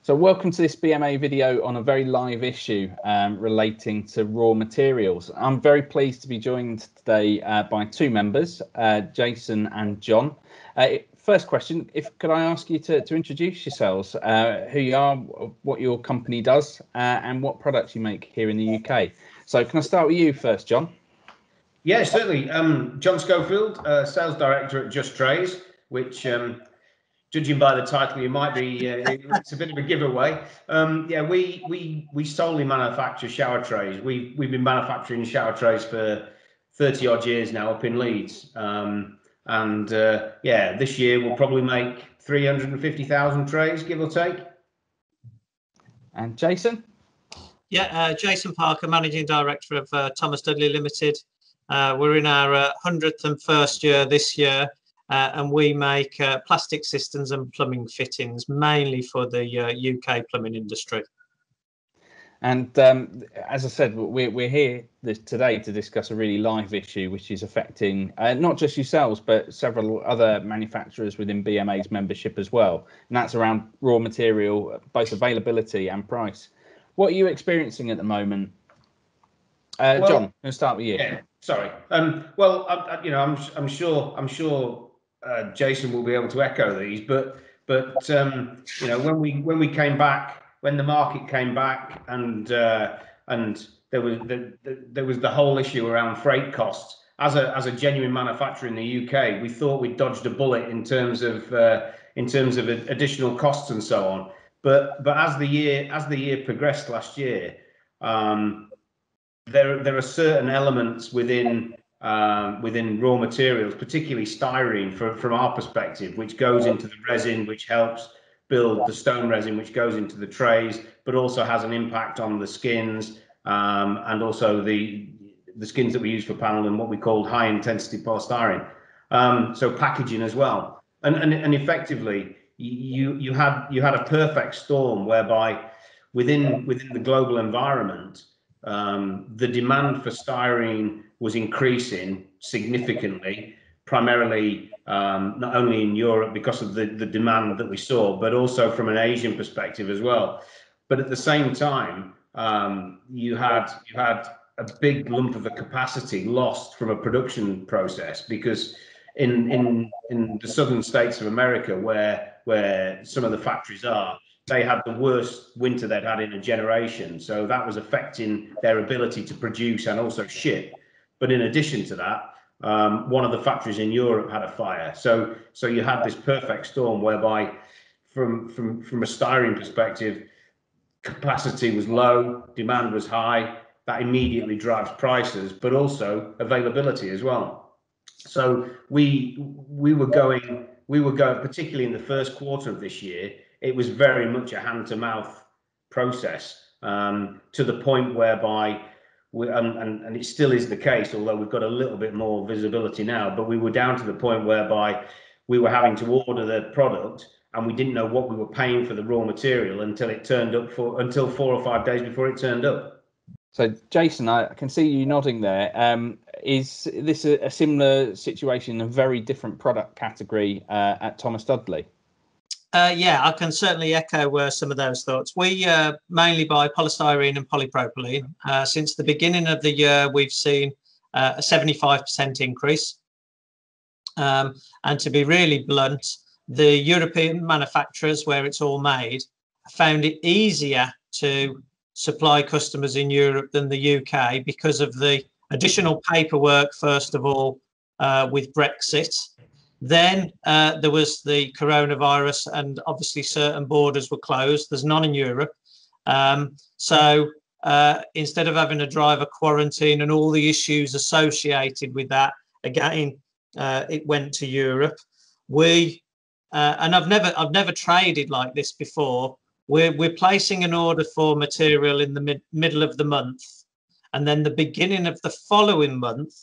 So welcome to this BMA video on a very live issue relating to raw materials. I'm very pleased to be joined today by two members, Jason and John. First question, could I ask you to introduce yourselves, who you are, what your company does, and what products you make here in the UK. So can I start with you first, John? Yeah, certainly. John Schofield, Sales Director at Just Trays, which, judging by the title, you might be, it's a bit of a giveaway. Yeah, we solely manufacture shower trays. We've been manufacturing shower trays for 30 odd years now up in Leeds. Yeah, this year we'll probably make 350,000 trays, give or take. And Jason? Yeah, Jason Parker, Managing Director of Thomas Dudley Limited. We're in our 101st year this year, and we make plastic systems and plumbing fittings, mainly for the UK plumbing industry. And as I said, we're here today to discuss a really live issue which is affecting not just yourselves, but several other manufacturers within BMA's membership as well. And that's around raw material, both availability and price. What are you experiencing at the moment? John, let's start with you. Yeah, sorry. Well, I'm sure Jason will be able to echo these, but when we came back, when the market came back, and there was the whole issue around freight costs. As a genuine manufacturer in the UK, we thought we dodged a bullet in terms of additional costs and so on. But as the year progressed last year, there are certain elements within raw materials, particularly styrene, from our perspective, which goes into the resin, which helps build the stone resin, which goes into the trays, but also has an impact on the skins, and also the skins that we use for panel and what we call high intensity polystyrene. So packaging as well, and effectively you had a perfect storm whereby within the global environment, the demand for styrene was increasing significantly, primarily not only in Europe because of the demand that we saw, but also from an Asian perspective as well. But at the same time, you had a big lump of the capacity lost from a production process, because in the southern states of America, where some of the factories are, they had the worst winter they'd had in a generation. So that was affecting their ability to produce and also ship. But in addition to that, one of the factories in Europe had a fire. So you had this perfect storm whereby from a styrene perspective, capacity was low, demand was high. That immediately drives prices, but also availability as well. So we were going, particularly in the first quarter of this year, it was very much a hand-to-mouth process, to the point whereby, and it still is the case, although we've got a little bit more visibility now, but we were down to the point whereby we were having to order the product and we didn't know what we were paying for the raw material until it turned up, until 4 or 5 days before it turned up. So, Jason, I can see you nodding there. Is this a similar situation, a very different product category at Thomas Dudley? Yeah, I can certainly echo some of those thoughts. We mainly buy polystyrene and polypropylene. Since the beginning of the year, we've seen a 75% increase. And to be really blunt, the European manufacturers, where it's all made, found it easier to supply customers in Europe than the UK because of the additional paperwork, first of all, with Brexit. Then there was the coronavirus, and obviously certain borders were closed. There's none in Europe. So instead of having a driver quarantine and all the issues associated with that, again, it went to Europe. And I've never traded like this before. We're placing an order for material in the middle of the month, and then the beginning of the following month,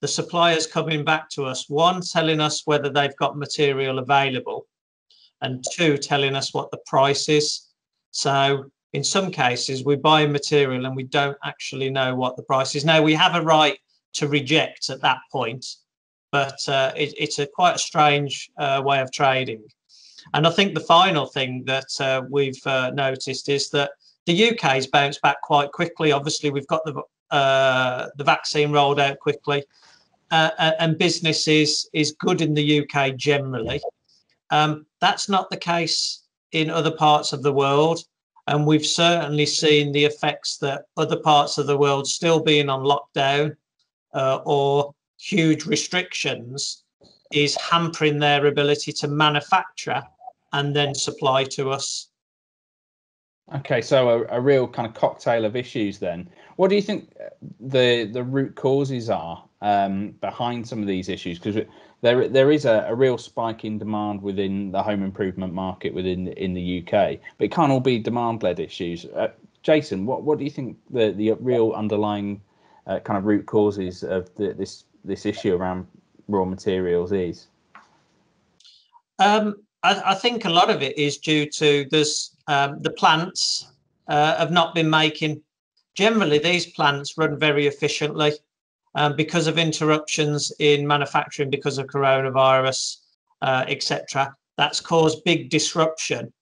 the suppliers coming back to us, one, telling us whether they've got material available, and two, telling us what the price is. So in some cases, we buy material and we don't actually know what the price is. Now, we have a right to reject at that point, but it's quite a strange way of trading. And I think the final thing that we've noticed is that the UK's bounced back quite quickly. Obviously, we've got the vaccine rolled out quickly, and business is good in the UK generally. That's not the case in other parts of the world. And we've certainly seen the effects that other parts of the world still being on lockdown or huge restrictions is hampering their ability to manufacture and then supply to us. Okay, so a real kind of cocktail of issues then. What do you think the root causes are behind some of these issues? Because there is a real spike in demand within the home improvement market in the UK, but it can't all be demand-led issues. Jason, what do you think the real underlying kind of root causes of this issue around raw materials is? I think a lot of it is due to the plants have not been making. Generally, these plants run very efficiently because of interruptions in manufacturing, because of coronavirus, etc. That's caused big disruption,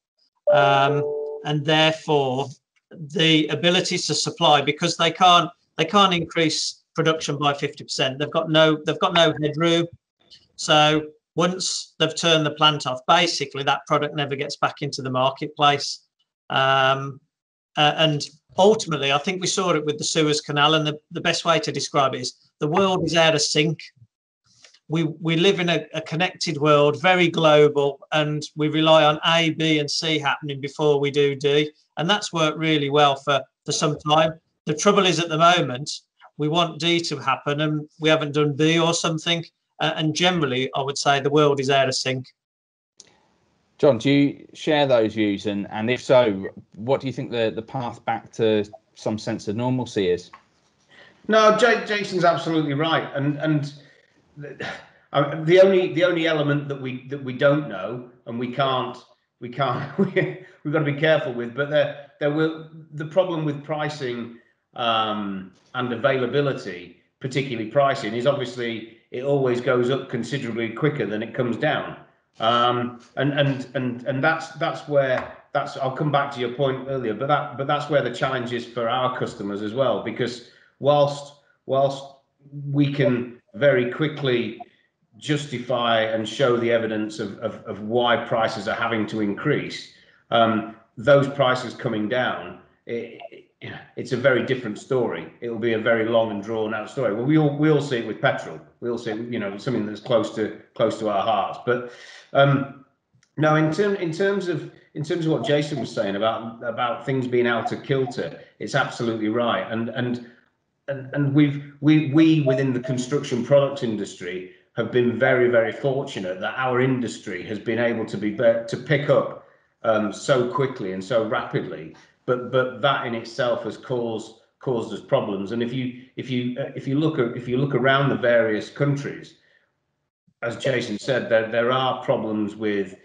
and therefore the ability to supply, because they can't increase production by 50%. They've got no headroom. So once they've turned the plant off, basically that product never gets back into the marketplace. And ultimately, I think we saw it with the Suez Canal, and the best way to describe it is the world is out of sync. We live in a connected world, very global, and we rely on A, B, and C happening before we do D. And that's worked really well for some time. The trouble is, at the moment, we want D to happen, and we haven't done B or something. And generally, I would say the world is out of sync. John, do you share those views? And if so, what do you think the path back to some sense of normalcy is? No, Jason's absolutely right. And the only element that we don't know, and we've got to be careful with, but the problem with pricing and availability, particularly pricing, is obviously it always goes up considerably quicker than it comes down. And that's where I'll come back to your point earlier, but that's where the challenge is for our customers as well, because whilst we can very quickly justify and show the evidence of why prices are having to increase, those prices coming down, it's a very different story. It will be a very long and drawn out story. Well, we all see it with petrol. We all see it, something that's close to our hearts. But no, in terms of what Jason was saying about things being out of kilter, it's absolutely right. And we within the construction products industry have been very, very fortunate that our industry has been able to pick up so quickly and so rapidly. But that in itself has caused us problems. And if you look around the various countries, as Jason said, there are problems with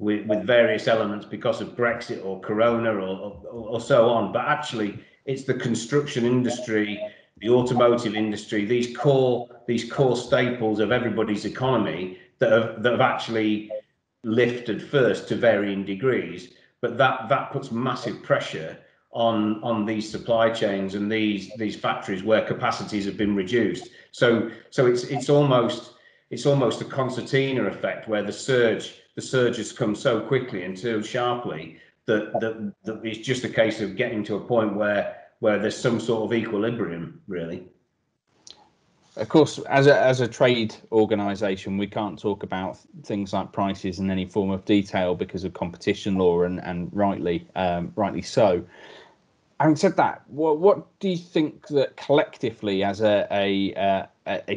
various elements because of Brexit or Corona or so on. But actually, it's the construction industry, the automotive industry, these core staples of everybody's economy that have actually lifted first to varying degrees. But that puts massive pressure on these supply chains and these factories where capacities have been reduced. So it's almost a concertina effect where the surge has come so quickly and so sharply that it's just a case of getting to a point where there's some sort of equilibrium, really. Of course, as a trade organisation, we can't talk about things like prices in any form of detail because of competition law, and rightly so. Having said that, what do you think that collectively, as a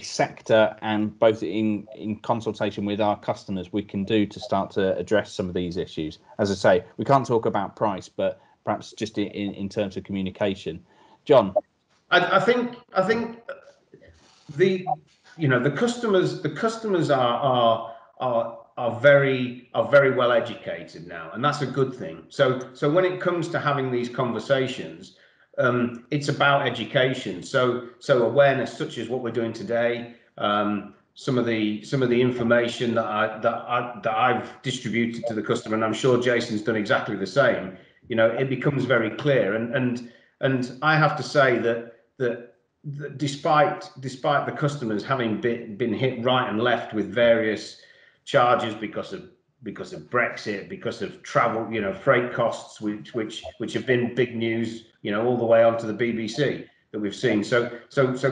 sector, and both in consultation with our customers, we can do to start to address some of these issues? As I say, we can't talk about price, but perhaps just in terms of communication. John, I think the customers are very well educated now, and that's a good thing. So when it comes to having these conversations, it's about education. So awareness, such as what we're doing today, some of the information that I've distributed to the customer, and I'm sure Jason's done exactly the same. It becomes very clear, and I have to say that despite the customers having been hit right and left with various charges because of Brexit, because of travel, freight costs, which have been big news, all the way onto the BBC that we've seen. So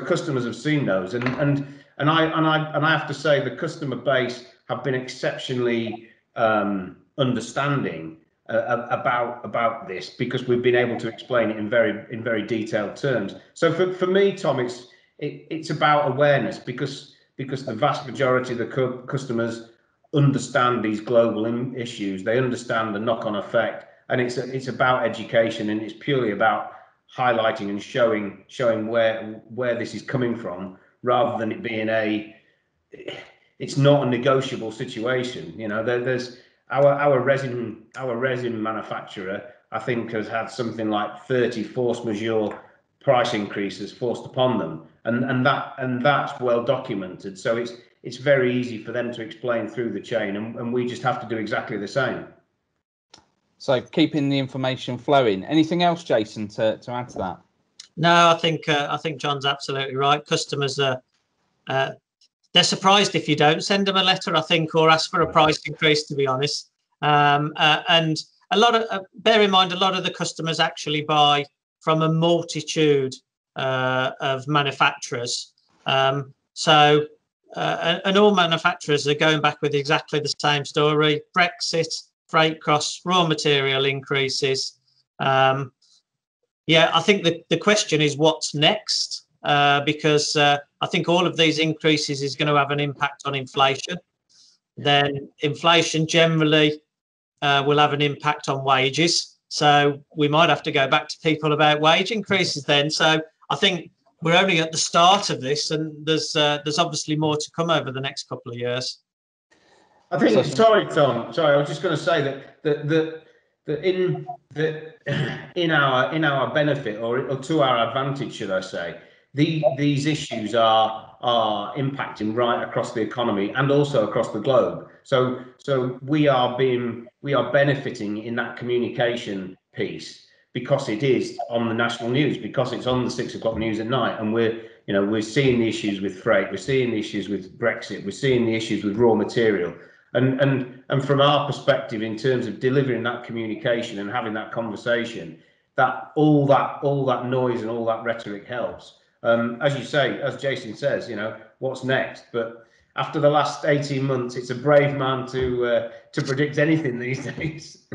customers have seen those, and I have to say the customer base have been exceptionally understanding about this, because we've been able to explain it in very detailed terms. So for me, Tom, it's about awareness, because the vast majority of the customers understand these global issues. They understand the knock-on effect, and it's about education, and it's purely about highlighting and showing where this is coming from, rather than it being it's not a negotiable situation. There's our resin manufacturer, I think, has had something like 30 force majeure price increases forced upon them, and that's well documented. So it's very easy for them to explain through the chain, and we just have to do exactly the same. So keeping the information flowing. Anything else, Jason, to add to that? No, I think John's absolutely right. Customers are they're surprised if you don't send them a letter, I think, or ask for a price increase, to be honest. And a lot of bear in mind, a lot of the customers actually buy from a multitude of manufacturers. So and all manufacturers are going back with exactly the same story: Brexit, freight costs, raw material increases. Yeah, I think the question is what's next, because I think all of these increases is going to have an impact on inflation. Then inflation generally will have an impact on wages. So we might have to go back to people about wage increases then. So I think we're only at the start of this, and there's obviously more to come over the next couple of years. I think. Sorry, Tom. Sorry, I was just going to say that in our benefit, or to our advantage, should I say, these issues are impacting right across the economy and also across the globe. So we are benefiting in that communication piece, because it is on the national news, because it's on the 6 o'clock news at night, and we're seeing the issues with freight, we're seeing the issues with Brexit, we're seeing the issues with raw material, and from our perspective, in terms of delivering that communication and having that conversation, that all that noise and all that rhetoric helps. As you say, as Jason says, what's next? But after the last 18 months, it's a brave man to predict anything these days.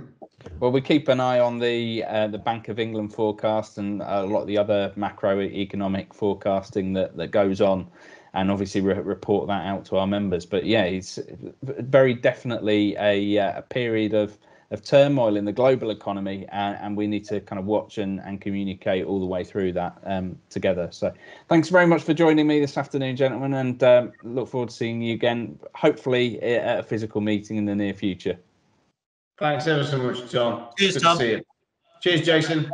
Well, we keep an eye on the Bank of England forecast and a lot of the other macroeconomic forecasting that goes on, and obviously report that out to our members. But yeah, it's very definitely a period of turmoil in the global economy, and we need to kind of watch and communicate all the way through that together. So thanks very much for joining me this afternoon, gentlemen, and look forward to seeing you again, hopefully at a physical meeting in the near future. Thanks ever so much, Tom. Cheers, Good Tom. to see you. Cheers, Jason.